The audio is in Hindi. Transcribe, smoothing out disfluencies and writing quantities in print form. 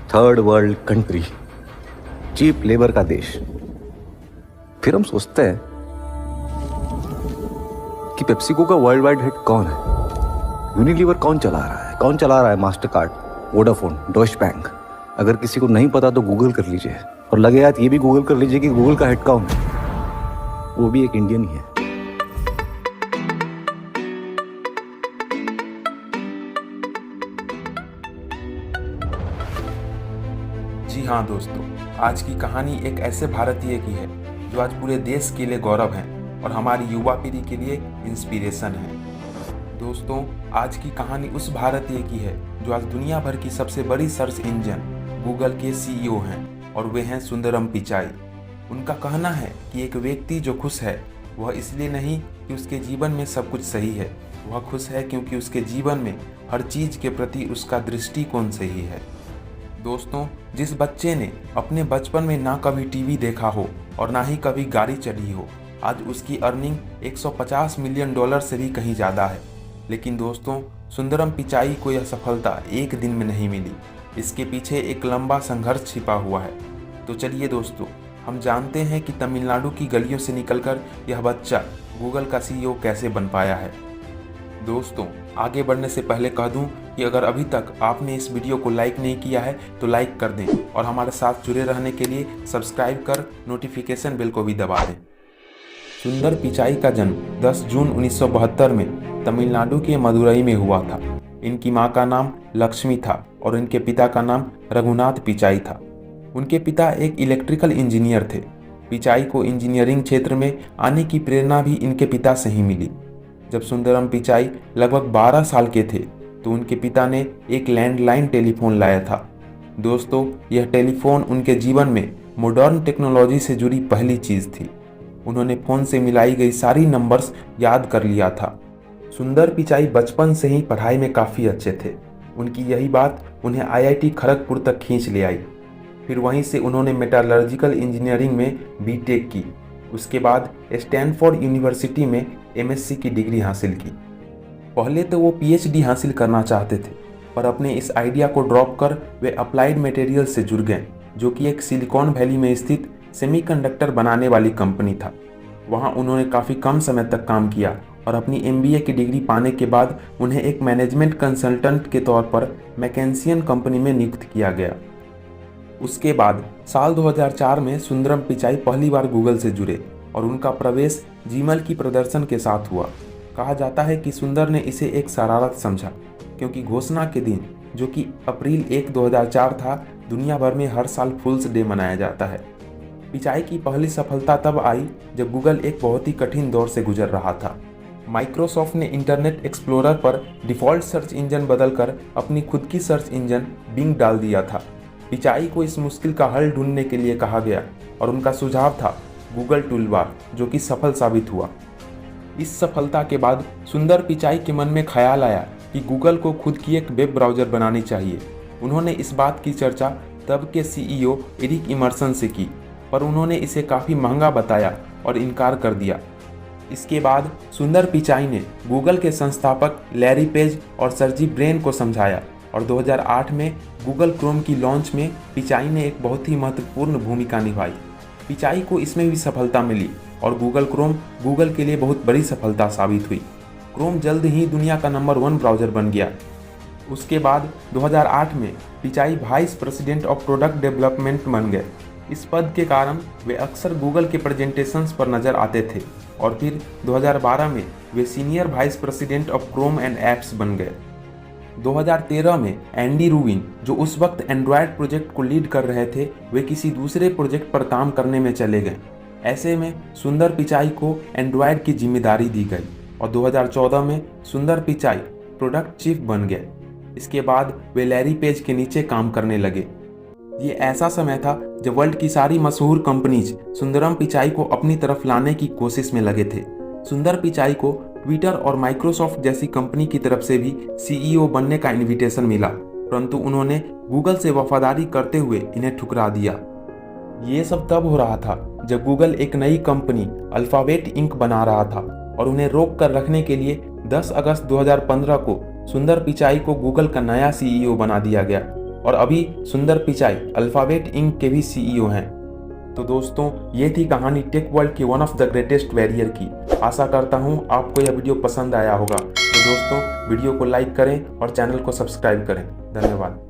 Third world country, cheap labour का देश। फिर हम सोचते हैं कि पेप्सिको का वर्ल्ड वाइड हिट कौन है, यूनिलीवर कौन चला रहा है, master card, Vodafone, Deutsche bank. अगर किसी को नहीं पता तो गूगल कर लीजिए, और लगे यार ये भी गूगल कर लीजिए कि गूगल का हेड कौन है, वो भी एक इंडियन ही है। जी हाँ दोस्तों, आज की कहानी एक ऐसे भारतीय की है जो आज पूरे देश के लिए गौरव है और हमारी युवा पीढ़ी के लिए इंस्पिरेशन है। दोस्तों, आज की कहानी उस भारतीय की है जो आज दुनिया भर की सबसे बड़ी सर्च इंजन गूगल के सीईओ हैं, और वे हैं सुंदरम पिचाई। उनका कहना है कि एक व्यक्ति जो खुश है वह इसलिए नहीं कि उसके जीवन में सब कुछ सही है, वह खुश है क्योंकि उसके जीवन में हर चीज़ के प्रति उसका दृष्टिकोण सही है। दोस्तों, जिस बच्चे ने अपने बचपन में ना कभी टीवी देखा हो और ना ही कभी गाड़ी चढ़ी हो, आज उसकी अर्निंग $150 मिलियन से भी कहीं ज़्यादा है। लेकिन दोस्तों, सुंदरम पिचाई को यह सफलता एक दिन में नहीं मिली, इसके पीछे एक लंबा संघर्ष छिपा हुआ है। तो चलिए दोस्तों, हम जानते हैं कि तमिलनाडु की गलियों से निकलकर यह बच्चा गूगल का सीईओ कैसे बन पाया है। दोस्तों, आगे बढ़ने से पहले कह दूं कि अगर अभी तक आपने इस वीडियो को लाइक नहीं किया है तो लाइक कर दें, और हमारे साथ जुड़े रहने के लिए सब्सक्राइब कर नोटिफिकेशन बेल को भी दबा दें। सुंदर पिचाई का जन्म 10 जून 1972 में तमिलनाडु के मदुरई में हुआ था। इनकी मां का नाम लक्ष्मी था और इनके पिता का नाम रघुनाथ पिचाई था। उनके पिता एक इलेक्ट्रिकल इंजीनियर थे। पिचाई को इंजीनियरिंग क्षेत्र में आने की प्रेरणा भी इनके पिता से ही मिली। जब सुंदरम पिचाई लगभग 12 साल के थे तो उनके पिता ने एक लैंडलाइन टेलीफोन लाया था। दोस्तों, यह टेलीफोन उनके जीवन में मॉडर्न टेक्नोलॉजी से जुड़ी पहली चीज़ थी। उन्होंने फ़ोन से मिलाई गई सारी नंबर्स याद कर लिया था। सुंदर पिचाई बचपन से ही पढ़ाई में काफ़ी अच्छे थे। उनकी यही बात उन्हें आईआईटी खड़गपुर तक खींच ले आई। फिर वहीं से उन्होंने मेटालर्जिकल इंजीनियरिंग में बीटेक की। उसके बाद स्टैनफोर्ड यूनिवर्सिटी में एमएससी की डिग्री हासिल की। पहले तो वो पीएचडी हासिल करना चाहते थे, पर अपने इस आइडिया को ड्रॉप कर वे अप्लाइड मटेरियल से जुड़ गए, जो कि एक सिलिकॉन वैली में स्थित सेमीकंडक्टर बनाने वाली कंपनी था। वहाँ उन्होंने काफ़ी कम समय तक काम किया और अपनी एमबीए की डिग्री पाने के बाद उन्हें एक मैनेजमेंट कंसल्टेंट के तौर पर मैकेंसियन कंपनी में नियुक्त किया गया। उसके बाद साल 2004 में सुंदरम पिचाई पहली बार गूगल से जुड़े और उनका प्रवेश जीमेल की प्रदर्शन के साथ हुआ। कहा जाता है कि सुंदर ने इसे एक शरारत समझा, क्योंकि घोषणा के दिन, जो कि अप्रैल 1, 2004 था, दुनिया भर में हर साल फूल्स डे मनाया जाता है। पिचाई की पहली सफलता तब आई जब गूगल एक बहुत ही कठिन दौर से गुजर रहा था। माइक्रोसॉफ्ट ने इंटरनेट एक्सप्लोरर पर डिफ़ॉल्ट सर्च इंजन बदलकर अपनी खुद की सर्च इंजन बिंग डाल दिया था। पिचाई को इस मुश्किल का हल ढूंढने के लिए कहा गया और उनका सुझाव था गूगल टूलबार, जो कि सफल साबित हुआ। इस सफलता के बाद सुंदर पिचाई के मन में ख्याल आया कि गूगल को खुद की एक वेब ब्राउज़र बनानी चाहिए। उन्होंने इस बात की चर्चा तब के सीईओ एरिक इमर्सन से की, पर उन्होंने इसे काफ़ी महंगा बताया और इनकार कर दिया। इसके बाद सुंदर पिचाई ने गूगल के संस्थापक लैरी पेज और सर्जी ब्रेन को समझाया, और 2008 में गूगल क्रोम की लॉन्च में पिचाई ने एक बहुत ही महत्वपूर्ण भूमिका निभाई। पिचाई को इसमें भी सफलता मिली और गूगल क्रोम गूगल के लिए बहुत बड़ी सफलता साबित हुई। क्रोम जल्द ही दुनिया का नंबर 1 ब्राउज़र बन गया। उसके बाद 2008 में Pichai vice president of product development बन गए। इस पद के कारण वे अक्सर गूगल के प्रेजेंटेशंस पर नज़र आते थे, और फिर 2012 में वे senior vice president of Chrome and apps बन गए। 2013 में एंडी रूबिन, जो उस वक्त एंड्रॉयड प्रोजेक्ट को लीड कर रहे थे, वे किसी दूसरे प्रोजेक्ट पर काम करने में चले गए। ऐसे में सुंदर पिचाई को एंड्रॉयड की जिम्मेदारी दी गई और 2014 में सुंदर पिचाई प्रोडक्ट चीफ बन गए। इसके बाद वे लैरी पेज के नीचे काम करने लगे। ये ऐसा समय था जब वर्ल्ड की सारी मशहूर कंपनीज सुंदरम पिचाई को अपनी तरफ लाने की कोशिश में लगे थे। सुंदर पिचाई को ट्विटर और माइक्रोसॉफ्ट जैसी कंपनी की तरफ से भी सीईओ बनने का इनविटेशन मिला, परंतु उन्होंने गूगल से वफादारी करते हुए इन्हें ठुकरा दिया। ये सब तब हो रहा था जब गूगल एक नई कंपनी अल्फाबेट इंक बना रहा था, और उन्हें रोक कर रखने के लिए 10 अगस्त 2015 को सुंदर पिचाई को गूगल का नया सीईओ बना दिया गया। और अभी सुंदर पिचाई अल्फाबेट इंक के भी सीईओ हैं। तो दोस्तों ये थी कहानी टेक वर्ल्ड की one of the greatest warrior की। आशा करता हूँ आपको यह वीडियो पसंद आया होगा। तो दोस्तों वीडियो को लाइक करें और चैनल को सब्सक्राइब करें। धन्यवाद।